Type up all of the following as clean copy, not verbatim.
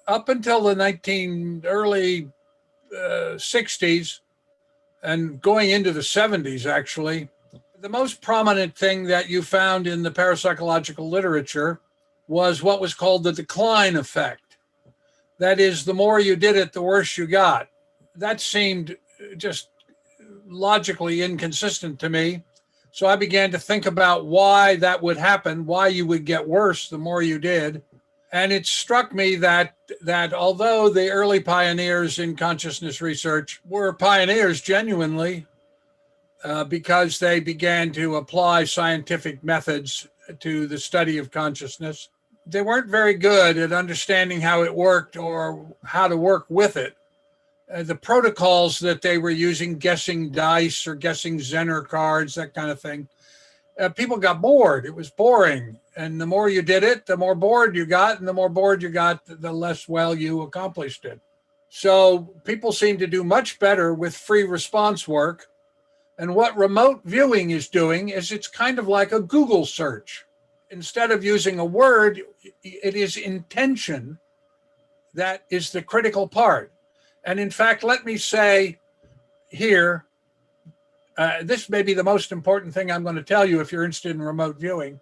up until the early 60s and going into the 70s, actually, the most prominent thing that you found in the parapsychological literature was what was called the decline effect. That is, the more you did it, the worse you got. That seemed just logically inconsistent to me. So I began to think about why that would happen, why you would get worse the more you did. And it struck me that although the early pioneers in consciousness research were pioneers genuinely, because they began to apply scientific methods to the study of consciousness, they weren't very good at understanding how it worked or how to work with it. The protocols that they were using, guessing dice or guessing Zener cards, that kind of thing, people got bored. It was boring. And the more you did it, the more bored you got. And the more bored you got, the less well you accomplished it. So people seem to do much better with free response work. And what remote viewing is doing is it's kind of like a Google search. Instead of using a word, it is intention that is the critical part. And in fact, let me say here, this may be the most important thing I'm going to tell you if you're interested in remote viewing.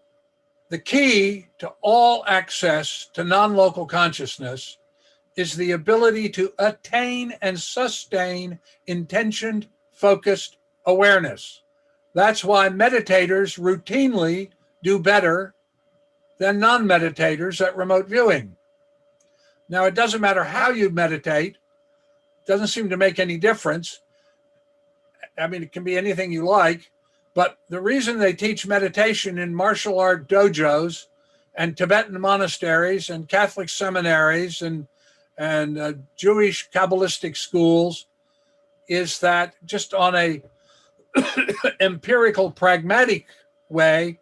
The key to all access to non-local consciousness is the ability to attain and sustain intentioned, focused awareness. That's why meditators routinely do better than non-meditators at remote viewing. Now, it doesn't matter how you meditate. Doesn't seem to make any difference. I mean, it can be anything you like, but the reason they teach meditation in martial art dojos and Tibetan monasteries and Catholic seminaries and Jewish Kabbalistic schools is that just on a empirical, pragmatic way,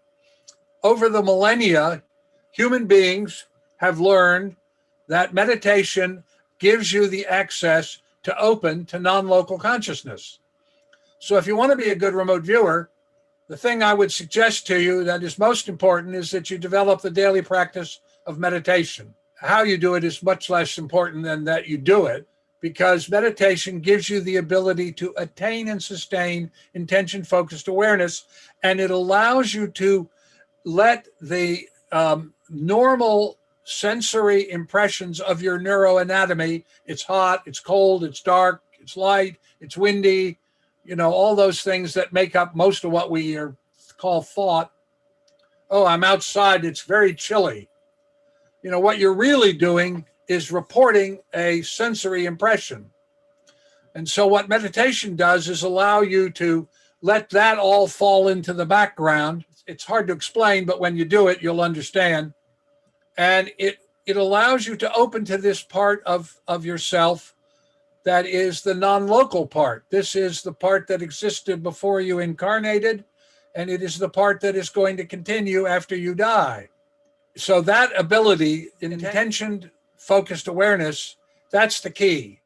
over the millennia, human beings have learned that meditation gives you the access to open to non-local consciousness. So if you want to be a good remote viewer, the thing I would suggest to you that is most important is that you develop the daily practice of meditation. How you do it is much less important than that you do it, because meditation gives you the ability to attain and sustain intention-focused awareness, and it allows you to let the normal sensory impressions of your neuroanatomy, it's hot, it's cold, it's dark, it's light, it's windy, all those things that make up most of what we call thought. Oh, I'm outside, it's very chilly. What you're really doing is reporting a sensory impression. And so what meditation does is allow you to let that all fall into the background. It's hard to explain, but when you do it, you'll understand. And it allows you to open to this part of yourself that is the non-local part. This is the part that existed before you incarnated, and it is the part that is going to continue after you die. So that ability, intentioned, focused awareness, that's the key.